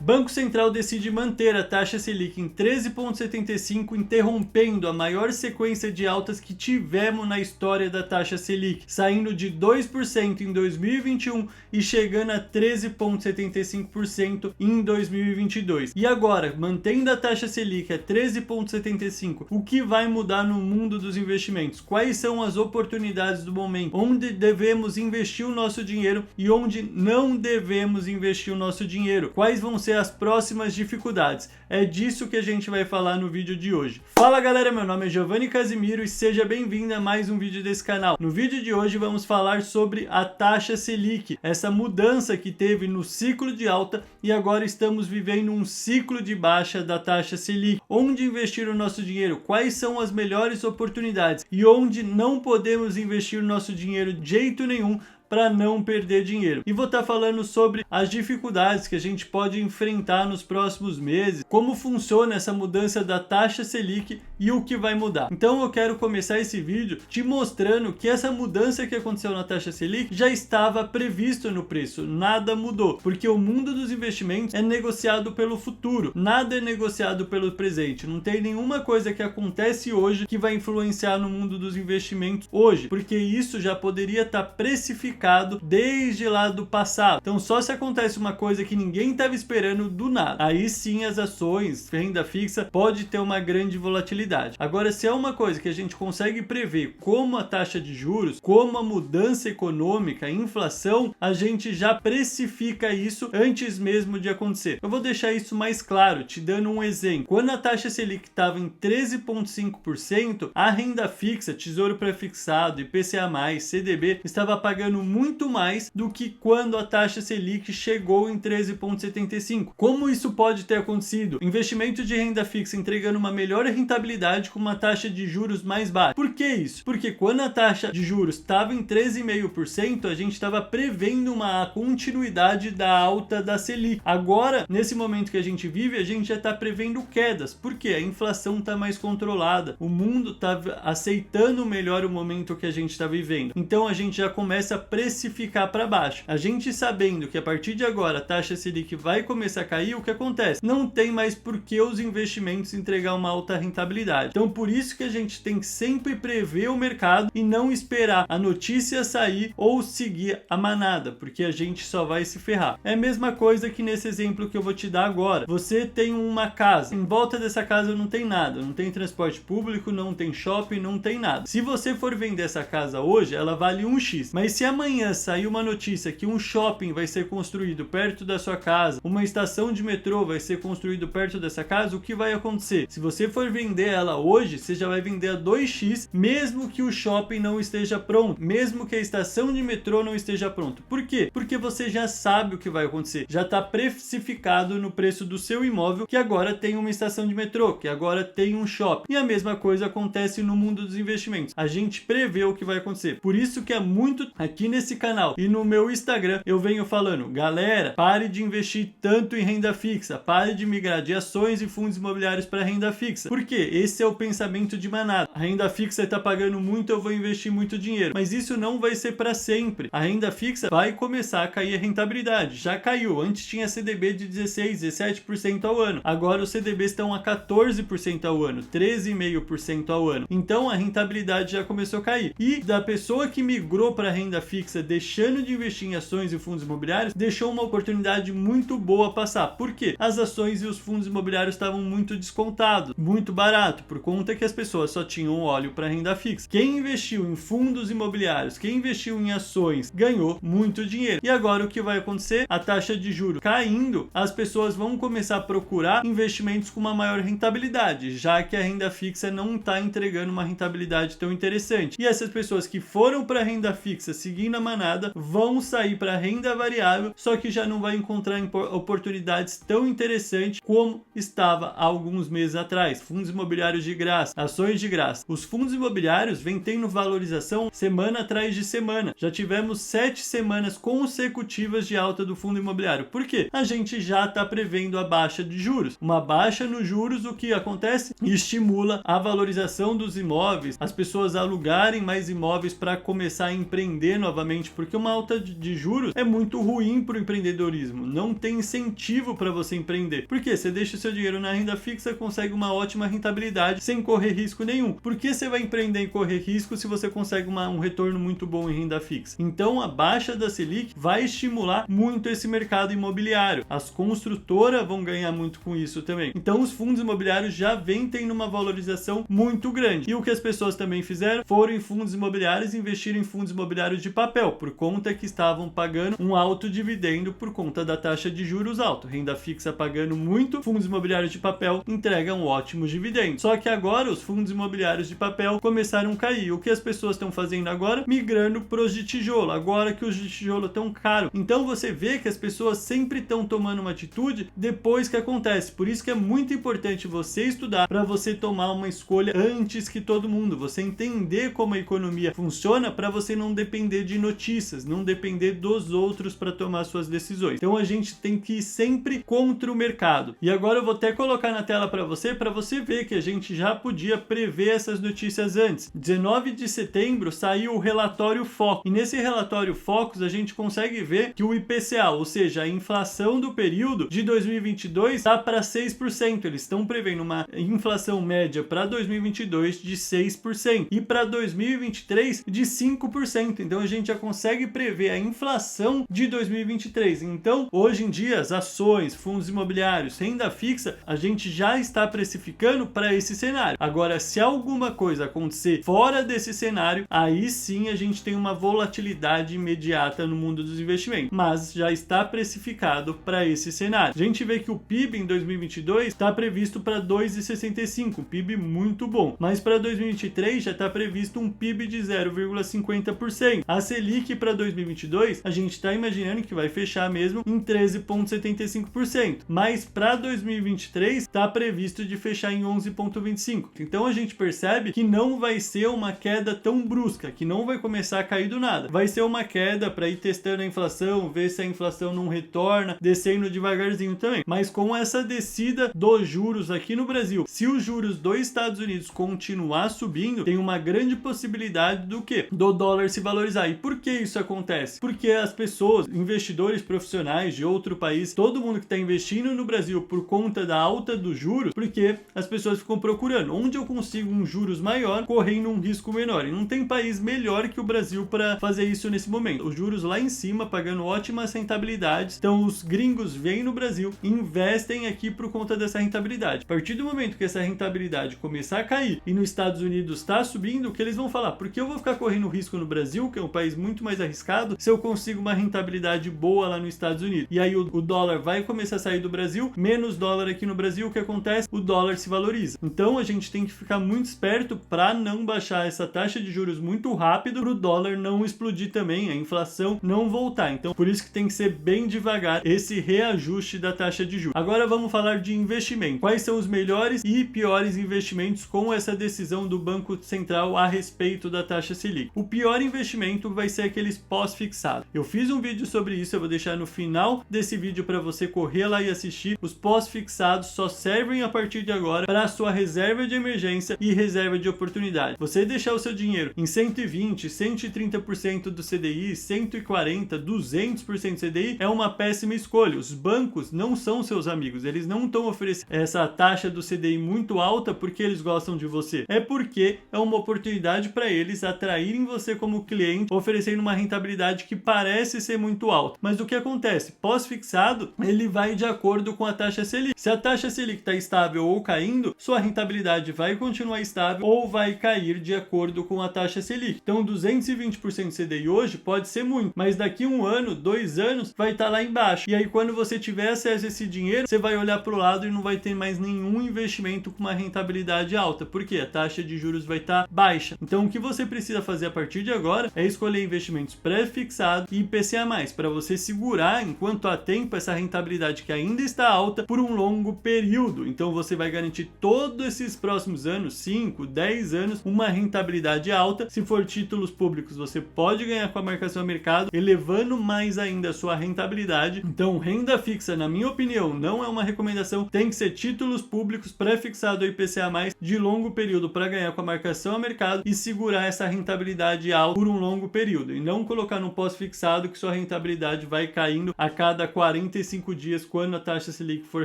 Banco Central decide manter a taxa Selic em 13,75, interrompendo a maior sequência de altas que tivemos na história da taxa Selic, saindo de 2% em 2021 e chegando a 13,75% em 2022. E agora, mantendo a taxa Selic a 13,75, o que vai mudar no mundo dos investimentos? Quais são as oportunidades do momento? Onde devemos investir o nosso dinheiro e onde não devemos investir o nosso dinheiro? Quais vão ser as próximas dificuldades? É disso que a gente vai falar no vídeo de hoje. Fala galera, meu nome é Giovanni Casimiro e seja bem-vindo a mais um vídeo desse canal. No vídeo de hoje vamos falar sobre a taxa Selic, essa mudança que teve no ciclo de alta e agora estamos vivendo um ciclo de baixa da taxa Selic. Onde investir o nosso dinheiro? Quais são as melhores oportunidades? E onde não podemos investir o nosso dinheiro de jeito nenhum para não perder dinheiro. E vou estar falando sobre as dificuldades que a gente pode enfrentar nos próximos meses, como funciona essa mudança da taxa Selic e o que vai mudar. Então eu quero começar esse vídeo te mostrando que essa mudança que aconteceu na taxa Selic já estava previsto no preço, nada mudou, porque o mundo dos investimentos é negociado pelo futuro, nada é negociado pelo presente, não tem nenhuma coisa que acontece hoje que vai influenciar no mundo dos investimentos hoje, porque isso já poderia estar precificado desde lá do passado. Então só se acontece uma coisa que ninguém estava esperando do nada, aí sim as ações, renda fixa, pode ter uma grande volatilidade. Agora, se é uma coisa que a gente consegue prever, como a taxa de juros, como a mudança econômica, a inflação, a gente já precifica isso antes mesmo de acontecer. Eu vou deixar isso mais claro, te dando um exemplo. Quando a taxa Selic estava em 13,5%, a renda fixa, Tesouro Prefixado, IPCA+, CDB, estava pagando muito mais do que quando a taxa Selic chegou em 13,75. Como isso pode ter acontecido? Investimento de renda fixa entregando uma melhor rentabilidade com uma taxa de juros mais baixa. Por que isso? Porque quando a taxa de juros estava em 13,5%, a gente estava prevendo uma continuidade da alta da Selic. Agora, nesse momento que a gente vive, a gente já está prevendo quedas. Por quê? A inflação está mais controlada. O mundo está aceitando melhor o momento que a gente está vivendo. Então a gente já começa a precificar para baixo. A gente sabendo que a partir de agora a taxa Selic vai começar a cair, o que acontece? Não tem mais por que os investimentos entregar uma alta rentabilidade. Então por isso que a gente tem que sempre prever o mercado e não esperar a notícia sair ou seguir a manada, porque a gente só vai se ferrar. É a mesma coisa que nesse exemplo que eu vou te dar agora. Você tem uma casa, em volta dessa casa não tem nada, não tem transporte público, não tem shopping, não tem nada. Se você for vender essa casa hoje, ela vale 1x, mas se amanhã sair uma notícia que um shopping vai ser construído perto da sua casa, uma estação de metrô vai ser construído perto dessa casa, o que vai acontecer? Se você for vender ela hoje, você já vai vender a 2x, mesmo que o shopping não esteja pronto, mesmo que a estação de metrô não esteja pronto. Por quê? Porque você já sabe o que vai acontecer, já está precificado no preço do seu imóvel que agora tem uma estação de metrô, que agora tem um shopping. E a mesma coisa acontece no mundo dos investimentos. A gente prevê o que vai acontecer. Por isso que é muito aqui nesse canal e no meu Instagram eu venho falando, galera, pare de investir tanto em renda fixa, pare de migrar de ações e fundos imobiliários para renda fixa. Por quê? Esse é o pensamento de manada. A renda fixa está pagando muito, eu vou investir muito dinheiro. Mas isso não vai ser para sempre. A renda fixa vai começar a cair a rentabilidade. Já caiu. Antes tinha CDB de 16, 17% ao ano. Agora os CDBs estão a 14% ao ano, 13,5% ao ano. Então a rentabilidade já começou a cair. E da pessoa que migrou para renda fixa, deixando de investir em ações e fundos imobiliários, deixou uma oportunidade muito boa passar. Por quê? As ações e os fundos imobiliários estavam muito descontados, muito barato, por conta que as pessoas só tinham óleo para renda fixa. Quem investiu em fundos imobiliários, quem investiu em ações, ganhou muito dinheiro. E agora o que vai acontecer? A taxa de juros caindo, as pessoas vão começar a procurar investimentos com uma maior rentabilidade, já que a renda fixa não está entregando uma rentabilidade tão interessante. E essas pessoas que foram para renda fixa seguindo a manada vão sair para renda variável, só que já não vai encontrar oportunidades tão interessantes como estava há alguns meses atrás. Fundos imobiliários imobiliários de graça, ações de graça. Os fundos imobiliários vêm tendo valorização semana atrás de semana. Já tivemos 7 semanas consecutivas de alta do fundo imobiliário. Por quê? A gente já está prevendo a baixa de juros. Uma baixa nos juros, o que acontece? Estimula a valorização dos imóveis, as pessoas alugarem mais imóveis para começar a empreender novamente, porque uma alta de juros é muito ruim para o empreendedorismo. Não tem incentivo para você empreender. Por quê? Você deixa o seu dinheiro na renda fixa, consegue uma ótima rentabilidade sem correr risco nenhum. Por que você vai empreender e correr risco se você consegue um retorno muito bom em renda fixa? Então a baixa da Selic vai estimular muito esse mercado imobiliário. As construtoras vão ganhar muito com isso também. Então os fundos imobiliários já vêm tendo uma valorização muito grande. E o que as pessoas também fizeram foram em fundos imobiliários, investiram em fundos imobiliários de papel, por conta que estavam pagando um alto dividendo por conta da taxa de juros alta. Renda fixa pagando muito, fundos imobiliários de papel entregam ótimos dividendos. Só que agora os fundos imobiliários de papel começaram a cair. O que as pessoas estão fazendo agora? Migrando para os de tijolo, agora que os de tijolo estão caros. Então você vê que as pessoas sempre estão tomando uma atitude depois que acontece. Por isso que é muito importante você estudar para você tomar uma escolha antes que todo mundo. Você entender como a economia funciona para você não depender de notícias, não depender dos outros para tomar suas decisões. Então a gente tem que ir sempre contra o mercado. E agora eu vou até colocar na tela para você ver que a gente já podia prever essas notícias antes. 19 de setembro saiu o relatório Focus. E nesse relatório Focus a gente consegue ver que o IPCA, ou seja, a inflação do período de 2022 está para 6%. Eles estão prevendo uma inflação média para 2022 de 6% e para 2023 de 5%. Então a gente já consegue prever a inflação de 2023. Então, hoje em dia, as ações, fundos imobiliários, renda fixa, a gente já está precificando para esse cenário. Agora, se alguma coisa acontecer fora desse cenário, aí sim a gente tem uma volatilidade imediata no mundo dos investimentos, mas já está precificado para esse cenário. A gente vê que o PIB em 2022 está previsto para 2,65, um PIB muito bom, mas para 2023 já está previsto um PIB de 0,50%. A Selic para 2022 a gente está imaginando que vai fechar mesmo em 13,75%, mas para 2023 está previsto de fechar em 11,25%. Então a gente percebe que não vai ser uma queda tão brusca, que não vai começar a cair do nada. Vai ser uma queda para ir testando a inflação, ver se a inflação não retorna, descendo devagarzinho também. Mas com essa descida dos juros aqui no Brasil, se os juros dos Estados Unidos continuar subindo, tem uma grande possibilidade do quê? Do dólar se valorizar. E por que isso acontece? Porque as pessoas, investidores profissionais de outro país, todo mundo que está investindo no Brasil por conta da alta dos juros, porque as pessoas ficam procurando onde eu consigo um juros maior, correndo um risco menor. E não tem país melhor que o Brasil para fazer isso nesse momento. Os juros lá em cima, pagando ótimas rentabilidades. Então os gringos vêm no Brasil e investem aqui por conta dessa rentabilidade. A partir do momento que essa rentabilidade começar a cair e nos Estados Unidos está subindo, o que eles vão falar? Porque eu vou ficar correndo risco no Brasil, que é um país muito mais arriscado, se eu consigo uma rentabilidade boa lá nos Estados Unidos. E aí o dólar vai começar a sair do Brasil, menos dólar aqui no Brasil, o que acontece? O dólar se valoriza. Então a gente tem que ficar muito esperto para não baixar essa taxa de juros muito rápido, para o dólar não explodir também, a inflação não voltar. Então por isso que tem que ser bem devagar esse reajuste da taxa de juros. Agora vamos falar de investimento. Quais são os melhores e piores investimentos com essa decisão do Banco Central a respeito da taxa Selic? O pior investimento vai ser aqueles pós-fixados. Eu fiz um vídeo sobre isso, eu vou deixar no final desse vídeo para você correr lá e assistir. Os pós-fixados só servem a partir de agora para a sua reserva de emergência e reserva de oportunidade. Você deixar o seu dinheiro em 120, 130% do CDI, 140, 200% do CDI é uma péssima escolha. Os bancos não são seus amigos, eles não estão oferecendo essa taxa do CDI muito alta porque eles gostam de você. É porque é uma oportunidade para eles atraírem você como cliente, oferecendo uma rentabilidade que parece ser muito alta. Mas o que acontece? Pós-fixado, ele vai de acordo com a taxa Selic. Se a taxa Selic está estável ou caindo, sua rentabilidade vai continuar estável ou vai cair de acordo com a taxa Selic. Então 220% CDI hoje pode ser muito, mas daqui 1 ano, 2 anos, vai estar lá embaixo. E aí quando você tiver acesso a esse dinheiro, você vai olhar para o lado e não vai ter mais nenhum investimento com uma rentabilidade alta, porque a taxa de juros vai estar baixa. Então o que você precisa fazer a partir de agora é escolher investimentos pré-fixados e IPCA+, para você segurar enquanto há tempo essa rentabilidade que ainda está alta por um longo período. Então você vai garantir todo todos esses próximos anos, 5, 10 anos, uma rentabilidade alta. Se for títulos públicos, você pode ganhar com a marcação a mercado, elevando mais ainda a sua rentabilidade. Então, renda fixa, na minha opinião, não é uma recomendação, tem que ser títulos públicos pré-fixado ao IPCA+, de longo período para ganhar com a marcação a mercado e segurar essa rentabilidade alta por um longo período, e não colocar no pós-fixado que sua rentabilidade vai caindo a cada 45 dias quando a taxa Selic for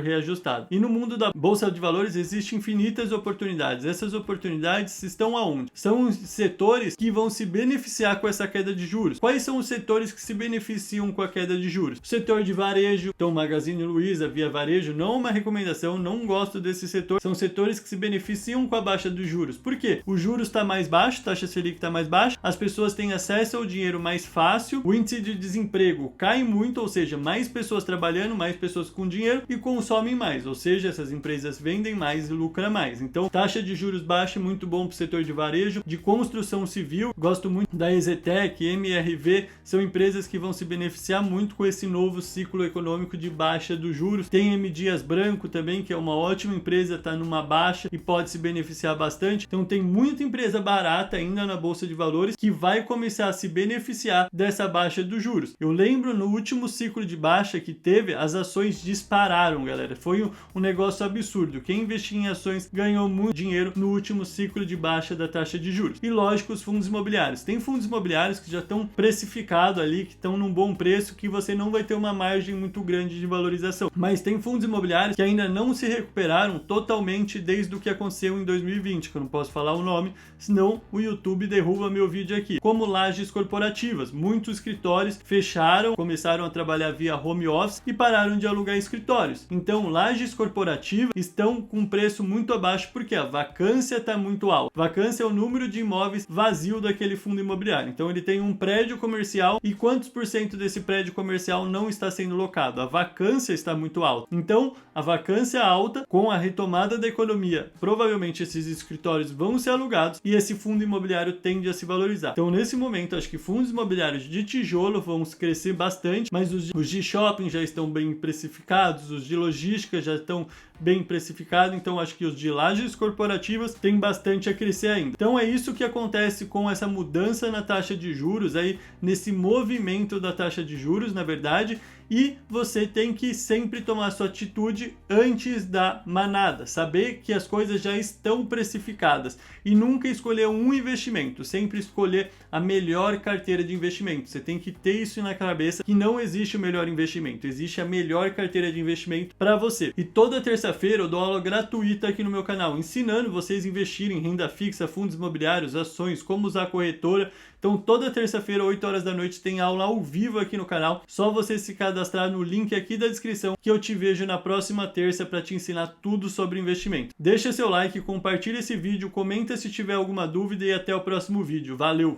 reajustada. E no mundo da Bolsa de Valores existem infinitas oportunidades. Essas oportunidades estão aonde? São setores que vão se beneficiar com essa queda de juros. Quais são os setores que se beneficiam com a queda de juros? O setor de varejo, então Magazine Luiza, Via Varejo, não é uma recomendação, não gosto desse setor. São setores que se beneficiam com a baixa dos juros. Por quê? O juros está mais baixo, a taxa Selic está mais baixa, as pessoas têm acesso ao dinheiro mais fácil, o índice de desemprego cai muito, ou seja, mais pessoas trabalhando, mais pessoas com dinheiro e consomem mais, ou seja, essas empresas vendem mais e lucram mais. Então, taxa de juros baixa é muito bom para o setor de varejo, de construção civil. Gosto muito da EZTEC, MRV, são empresas que vão se beneficiar muito com esse novo ciclo econômico de baixa dos juros. Tem M. Dias Branco também, que é uma ótima empresa, está numa baixa e pode se beneficiar bastante. Então, tem muita empresa barata ainda na Bolsa de Valores que vai começar a se beneficiar dessa baixa dos juros. Eu lembro no último ciclo de baixa que teve, as ações dispararam, galera. Foi um negócio absurdo. Quem investia em ações ganhou muito dinheiro no último ciclo de baixa da taxa de juros. E lógico, os fundos imobiliários. Tem fundos imobiliários que já estão precificados ali, que estão num bom preço, que você não vai ter uma margem muito grande de valorização. Mas tem fundos imobiliários que ainda não se recuperaram totalmente desde o que aconteceu em 2020, que eu não posso falar o nome, senão o YouTube derruba meu vídeo aqui. Como lajes corporativas. Muitos escritórios fecharam, começaram a trabalhar via home office e pararam de alugar escritórios. Então, lajes corporativas estão com preço muito abaixo porque a vacância está muito alta. Vacância é o número de imóveis vazio daquele fundo imobiliário. Então, ele tem um prédio comercial e quantos por cento desse prédio comercial não está sendo locado? A vacância está muito alta. Então, a vacância alta, com a retomada da economia, provavelmente esses escritórios vão ser alugados e esse fundo imobiliário tende a se valorizar. Então, nesse momento, acho que fundos imobiliários de tijolo vão crescer bastante, mas os de shopping já estão bem precificados, os de logística já estão bem precificados, então acho que os de lajes corporativas têm bastante a crescer ainda. Então é isso que acontece com essa mudança na taxa de juros, aí nesse movimento da taxa de juros, na verdade, e você tem que sempre tomar sua atitude antes da manada, saber que as coisas já estão precificadas e nunca escolher um investimento, sempre escolher a melhor carteira de investimento. Você tem que ter isso na cabeça, que não existe o melhor investimento, existe a melhor carteira de investimento para você. E toda terça-feira eu dou aula gratuita aqui no meu canal, ensinando vocês a investirem em renda fixa, fundos imobiliários, ações, como usar a corretora. Então toda terça-feira, 8 horas da noite, tem aula ao vivo aqui no canal. Só você se cadastrar no link aqui da descrição que eu te vejo na próxima terça para te ensinar tudo sobre investimento. Deixa seu like, compartilha esse vídeo, comenta se tiver alguma dúvida e até o próximo vídeo. Valeu!